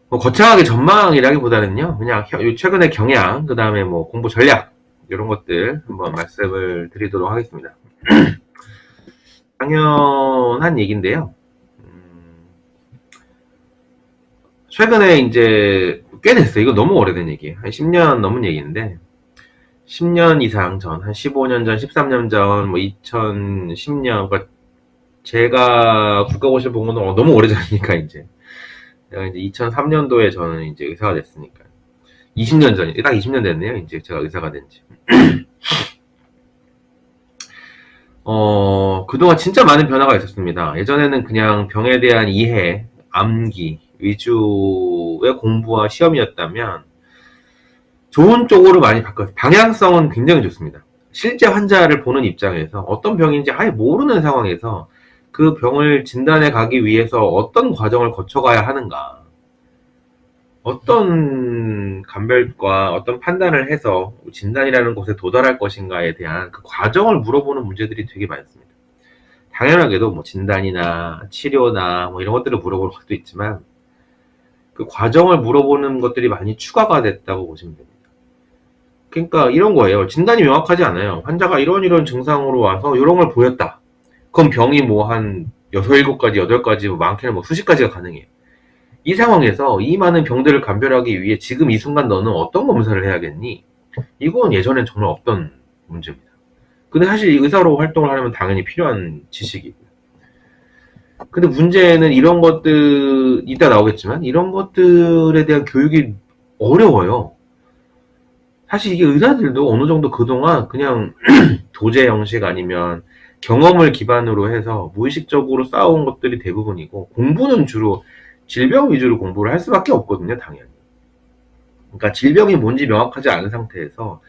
뭐 거창하게 전망이라기보다는요, 그냥 최근의 경향, 그 다음에 뭐 공부 전략, 이런 것들 한번 말씀을 드리도록 하겠습니다. 당연한 얘기인데요. 최근에 이제 꽤 됐어요. 이거 너무 오래된 얘기예요. 한 10년 넘은 얘기인데, 10년 이상 전, 한 15년 전, 13년 전, 뭐 2010년, 그러니까 제가 국가고시를 본 건 너무 오래전이니까 이제. 내가 이제 2003년도에 저는 이제 의사가 됐으니까. 20년 전이, 딱 20년 됐네요. 이제 제가 의사가 된 지. 그동안 진짜 많은 변화가 있었습니다. 예전에는 그냥 병에 대한 이해, 암기 위주의 공부와 시험이었다면 좋은 쪽으로 많이 바뀌었어요. 방향성은 굉장히 좋습니다. 실제 환자를 보는 입장에서 어떤 병인지 아예 모르는 상황에서 그 병을 진단해 가기 위해서 어떤 과정을 거쳐가야 하는가, 어떤 감별과 어떤 판단을 해서 진단이라는 곳에 도달할 것인가에 대한 그 과정을 물어보는 문제들이 되게 많습니다. 당연하게도 뭐 진단이나 치료나 뭐 이런 것들을 물어볼 것도 있지만 그 과정을 물어보는 것들이 많이 추가가 됐다고 보시면 됩니다. 그러니까 이런 거예요. 진단이 명확하지 않아요. 환자가 이런 증상으로 와서 이런 걸 보였다. 그럼 병이 뭐 한 6, 7가지, 8가지, 뭐 많게는 뭐 수십 가지가 가능해요. 이 상황에서 이 많은 병들을 감별하기 위해 지금 이 순간 너는 어떤 검사를 해야겠니? 이건 예전엔 정말 없던 문제입니다. 근데 사실 의사로 활동을 하려면 당연히 필요한 지식이고요. 근데 문제는 이런 것들, 이따 나오겠지만, 이런 것들에 대한 교육이 어려워요. 사실 이게 의사들도 어느 정도 그동안 그냥 도제 형식 아니면 경험을 기반으로 해서 무의식적으로 쌓아온 것들이 대부분이고, 공부는 주로 질병 위주로 공부를 할 수밖에 없거든요, 당연히. 그러니까 질병이 뭔지 명확하지 않은 상태에서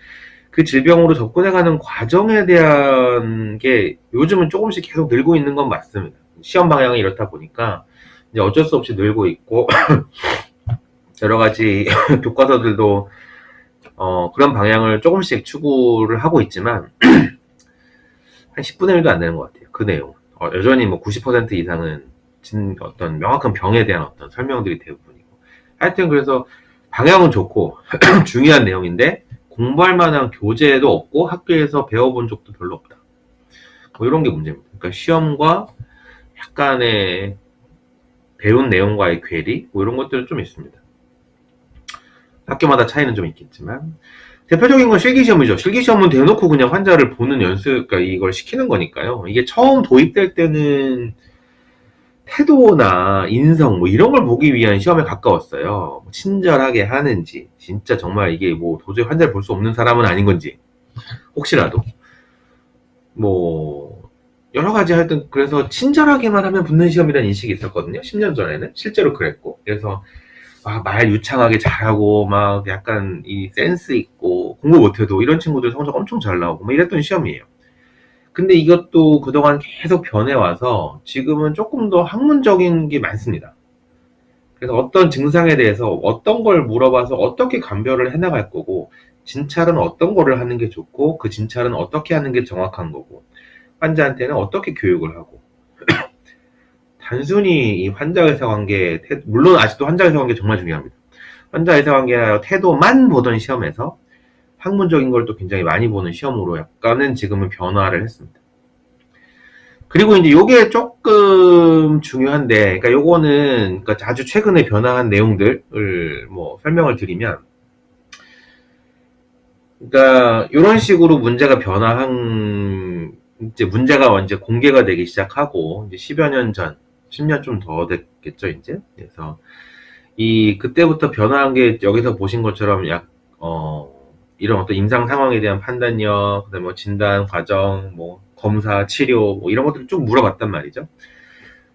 그 질병으로 접근해가는 과정에 대한 게 요즘은 조금씩 계속 늘고 있는 건 맞습니다. 시험 방향이 이렇다 보니까 이제 어쩔 수 없이 늘고 있고 여러 가지 교과서들도 그런 방향을 조금씩 추구를 하고 있지만 한 10분의 1도 안 되는 것 같아요. 그 내용. 여전히 뭐 90% 이상은 어떤 명확한 병에 대한 어떤 설명들이 대부분이고. 하여튼 그래서 방향은 좋고 중요한 내용인데 공부할 만한 교재도 없고 학교에서 배워본 적도 별로 없다. 뭐 이런 게 문제입니다. 그러니까 시험과 약간의 배운 내용과의 괴리 뭐 이런 것들은 좀 있습니다. 학교마다 차이는 좀 있겠지만 대표적인 건 실기시험이죠. 실기시험은 대놓고 그냥 환자를 보는 연습, 그러니까 이걸 시키는 거니까요. 이게 처음 도입될 때는 태도나 인성 뭐 이런 걸 보기 위한 시험에 가까웠어요. 친절하게 하는지, 진짜 정말 이게 뭐 도저히 환자를 볼 수 없는 사람은 아닌 건지, 혹시라도 뭐 여러 가지 하여튼 그래서 친절하게만 하면 붙는 시험이라는 인식이 있었거든요. 10년 전에는 실제로 그랬고, 그래서 말 유창하게 잘하고 막 약간 이 센스 있고 공부 못해도 이런 친구들 성적 엄청 잘 나오고 막 이랬던 시험이에요. 근데 이것도 그동안 계속 변해와서 지금은 조금 더 학문적인 게 많습니다. 그래서 어떤 증상에 대해서 어떤 걸 물어봐서 어떻게 감별을 해나갈 거고, 진찰은 어떤 거를 하는 게 좋고, 그 진찰은 어떻게 하는 게 정확한 거고, 환자한테는 어떻게 교육을 하고, 단순히 이 환자-의사 관계, 물론 아직도 환자-의사 관계 정말 중요합니다. 환자-의사 관계나 태도만 보던 시험에서 학문적인 걸 또 굉장히 많이 보는 시험으로 약간은 지금은 변화를 했습니다. 그리고 이제 요게 조금 중요한데, 그러니까 요거는 그러니까 아주 최근에 변화한 내용들을 뭐 설명을 드리면, 그러니까 이런 식으로 문제가 변화한 이제 문제가 이제 공개가 되기 시작하고 이제 10여 년 전, 10년 좀 더 됐겠죠 이제. 그래서 이 그때부터 변화한 게 여기서 보신 것처럼 이런 어떤 임상 상황에 대한 판단력, 그다음에 뭐 진단 과정, 뭐 검사, 치료 뭐 이런 것들을 쭉 물어봤단 말이죠.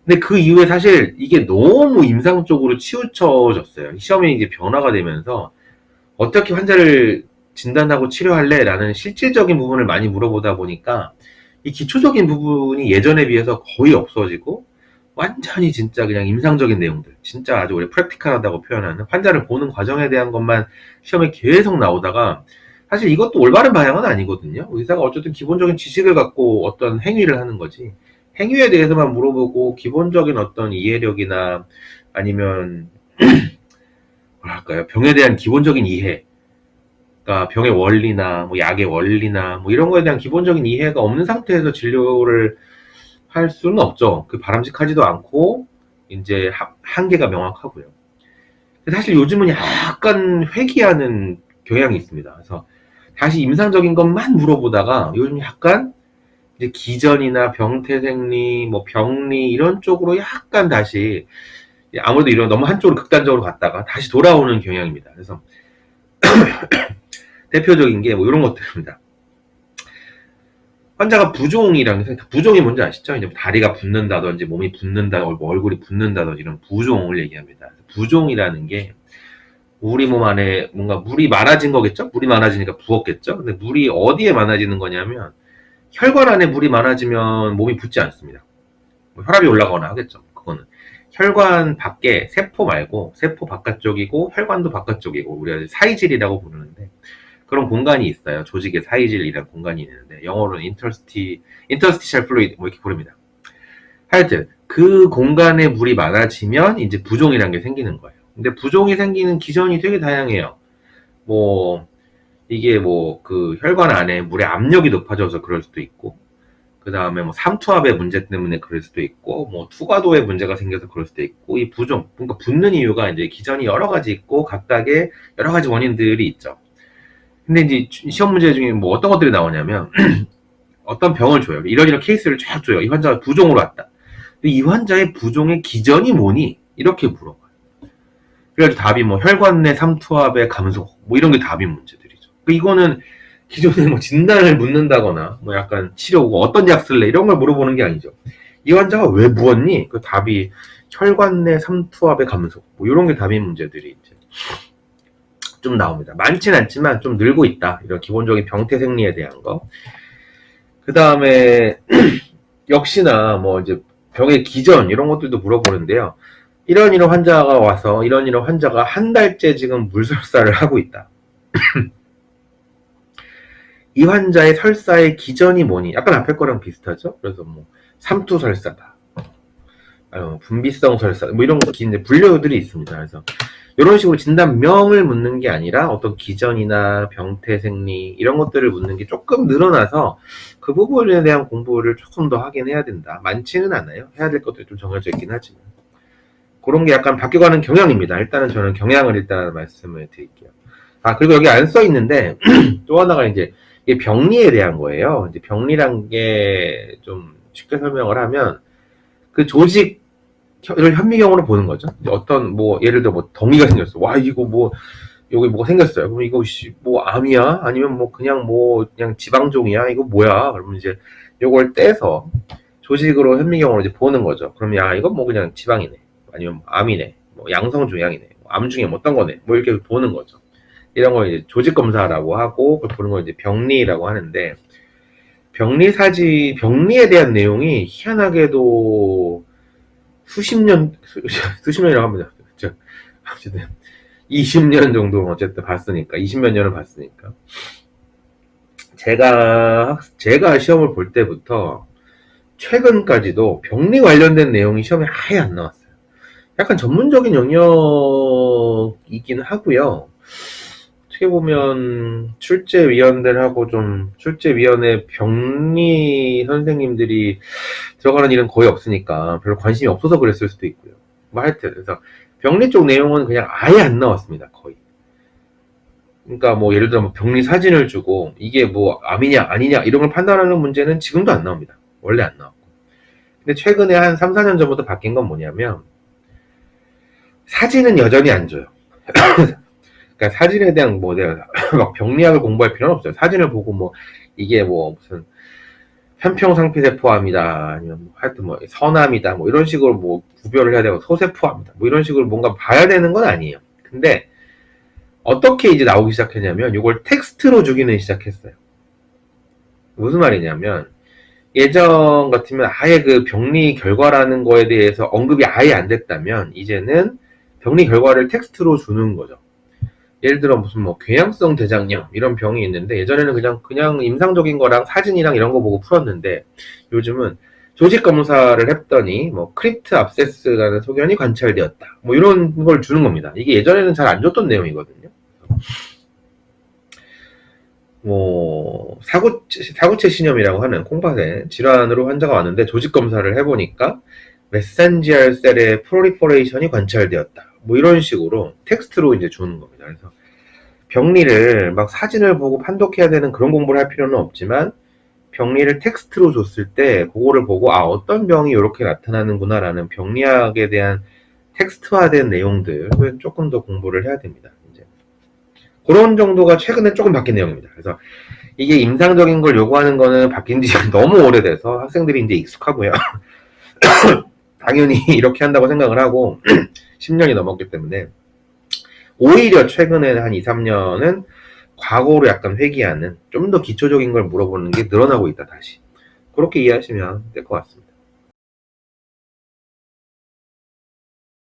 근데 그 이후에 사실 이게 너무 임상 쪽으로 치우쳐졌어요. 시험이 이제 변화가 되면서 어떻게 환자를 진단하고 치료할래? 라는 실질적인 부분을 많이 물어보다 보니까 이 기초적인 부분이 예전에 비해서 거의 없어지고 완전히 진짜 그냥 임상적인 내용들, 진짜 아주 우리 프랙티컬하다고 표현하는 환자를 보는 과정에 대한 것만 시험에 계속 나오다가 사실 이것도 올바른 방향은 아니거든요. 의사가 어쨌든 기본적인 지식을 갖고 어떤 행위를 하는 거지. 행위에 대해서만 물어보고 기본적인 어떤 이해력이나 아니면 뭐랄까요? 병에 대한 기본적인 이해, 그러니까 병의 원리나 뭐 약의 원리나 뭐 이런 거에 대한 기본적인 이해가 없는 상태에서 진료를 할 수는 없죠. 그 바람직하지도 않고 이제 한계가 명확하고요. 사실 요즘은 약간 회귀하는 경향이 있습니다. 그래서 다시 임상적인 것만 물어보다가 요즘 약간 이제 기전이나 병태생리, 뭐 병리 이런 쪽으로 약간 다시 아무래도 이런 너무 한쪽으로 극단적으로 갔다가 다시 돌아오는 경향입니다. 그래서 대표적인 게 뭐 이런 것들입니다. 환자가 부종이라는 게 부종이 뭔지 아시죠? 이제 다리가 붓는다든지 몸이 붓는다, 얼굴이 붓는다든지 이런 부종을 얘기합니다. 부종이라는 게 우리 몸 안에 뭔가 물이 많아진 거겠죠? 물이 많아지니까 부었겠죠? 근데 물이 어디에 많아지는 거냐면 혈관 안에 물이 많아지면 몸이 붓지 않습니다. 뭐 혈압이 올라가거나 하겠죠. 그거는 혈관 밖에 세포 말고 세포 바깥쪽이고 혈관도 바깥쪽이고 우리가 사이질이라고 부르는데 그런 공간이 있어요. 조직의 사이질이라는 공간이 있는데 영어로는 interstitial fluid 뭐 이렇게 부릅니다. 하여튼 그 공간에 물이 많아지면 이제 부종이라는 게 생기는 거예요. 근데 부종이 생기는 기전이 되게 다양해요. 뭐 이게 뭐 그 혈관 안에 물의 압력이 높아져서 그럴 수도 있고 그 다음에 뭐 삼투압의 문제 때문에 그럴 수도 있고 뭐 투과도의 문제가 생겨서 그럴 수도 있고 이 부종 그러니까 붓는 이유가 이제 기전이 여러 가지 있고 각각의 여러 가지 원인들이 있죠. 근데 이제 시험 문제 중에 뭐 어떤 것들이 나오냐면 어떤 병을 줘요. 이런 케이스를 쫙 줘요. 이 환자가 부종으로 왔다. 이 환자의 부종의 기전이 뭐니? 이렇게 물어봐요. 그래서 답이 뭐 혈관 내 삼투압의 감소 뭐 이런 게 답인 문제들이죠. 이거는 기존에 뭐 진단을 묻는다거나 뭐 약간 치료고 어떤 약 쓸래 이런 걸 물어보는 게 아니죠. 이 환자가 왜 부었니? 그 답이 혈관 내 삼투압의 감소 뭐 이런 게 답인 문제들이 이제 좀 나옵니다. 많진 않지만 좀 늘고 있다. 이런 기본적인 병태생리에 대한 거. 그 다음에 역시나 뭐 이제 병의 기전 이런 것들도 물어보는데요. 이런 환자가 와서 이런 환자가 한 달째 지금 물설사를 하고 있다. 이 환자의 설사의 기전이 뭐니? 약간 앞에 거랑 비슷하죠? 그래서 뭐 삼투설사다, 분비성 설사, 뭐 이런 이제 분류들이 있습니다. 그래서 이런 식으로 진단명을 묻는 게 아니라 어떤 기전이나 병태생리 이런 것들을 묻는 게 조금 늘어나서 그 부분에 대한 공부를 조금 더 하긴 해야 된다. 많지는 않아요. 해야 될 것들이 좀 정해져 있긴 하지만 그런 게 약간 바뀌어가는 경향입니다. 일단은 저는 경향을 일단 말씀을 드릴게요. 그리고 여기 안 써 있는데 또 하나가 이제 이게 병리에 대한 거예요. 이제 병리란 게 좀 쉽게 설명을 하면 그 조직을 현미경으로 보는 거죠. 어떤 뭐 예를 들어 뭐 덩이가 생겼어. 와 이거 뭐 여기 뭐가 생겼어요. 그럼 이거 뭐 암이야? 아니면 뭐 그냥 지방종이야? 이거 뭐야? 그러면 이제 요걸 떼서 조직으로 현미경으로 이제 보는 거죠. 그럼 야 이건 뭐 그냥 지방이네. 아니면 암이네. 뭐 양성종양이네. 암 중에 뭐 어떤 거네. 뭐 이렇게 보는 거죠. 이런 걸 이제 조직 검사라고 하고 그걸 보는 걸 이제 병리라고 하는데 병리에 대한 내용이 희한하게도 수십 년이라고 합니다. 어쨌든 20년 정도 어쨌든 봤으니까 20몇 년을 봤으니까 제가 시험을 볼 때부터 최근까지도 병리 관련된 내용이 시험에 아예 안 나왔어요. 약간 전문적인 영역이긴 하고요. 어떻게 보면 출제위원들하고 출제위원회 병리 선생님들이 들어가는 일은 거의 없으니까 별로 관심이 없어서 그랬을 수도 있고요. 뭐 하여튼 그래서 병리 쪽 내용은 그냥 아예 안 나왔습니다. 거의. 그러니까 뭐 예를 들어 뭐 병리 사진을 주고 이게 뭐 암이냐 아니냐 이런 걸 판단하는 문제는 지금도 안 나옵니다. 원래 안 나왔고. 근데 최근에 한 3, 4년 전부터 바뀐 건 뭐냐면 사진은 여전히 안 줘요. 그러니까 사진에 대한 뭐 내가 막 병리학을 공부할 필요는 없어요. 사진을 보고 뭐 이게 뭐 무슨 편평상피세포암이다 아니면 뭐 하여튼 뭐 선암이다 뭐 이런 식으로 뭐 구별을 해야 되고 소세포암이다 뭐 이런 식으로 뭔가 봐야 되는 건 아니에요. 근데 어떻게 이제 나오기 시작했냐면 이걸 텍스트로 주기는 시작했어요. 무슨 말이냐면 예전 같으면 아예 그 병리 결과라는 거에 대해서 언급이 아예 안 됐다면 이제는 병리 결과를 텍스트로 주는 거죠. 예를 들어 무슨 뭐 궤양성 대장염 이런 병이 있는데 예전에는 그냥 임상적인 거랑 사진이랑 이런 거 보고 풀었는데 요즘은 조직 검사를 했더니 뭐 크립트 압세스라는 소견이 관찰되었다. 뭐 이런 걸 주는 겁니다. 이게 예전에는 잘 안 줬던 내용이거든요. 뭐 사구체 신염이라고 하는 콩팥에 질환으로 환자가 왔는데 조직 검사를 해보니까 메센지알 셀의 프롤리퍼레이션이 관찰되었다. 뭐 이런 식으로 텍스트로 이제 주는 겁니다. 그래서 병리를 막 사진을 보고 판독해야 되는 그런 공부를 할 필요는 없지만 병리를 텍스트로 줬을 때 그거를 보고 어떤 병이 이렇게 나타나는구나 라는 병리학에 대한 텍스트화된 내용들을 조금 더 공부를 해야 됩니다. 이제 그런 정도가 최근에 조금 바뀐 내용입니다. 그래서 이게 임상적인 걸 요구하는 거는 바뀐 지 너무 오래돼서 학생들이 이제 익숙하고요. 당연히 이렇게 한다고 생각을 하고 10년이 넘었기 때문에 오히려 최근에 한 2, 3년은 과거로 약간 회귀하는 좀 더 기초적인 걸 물어보는 게 늘어나고 있다 다시. 그렇게 이해하시면 될 것 같습니다.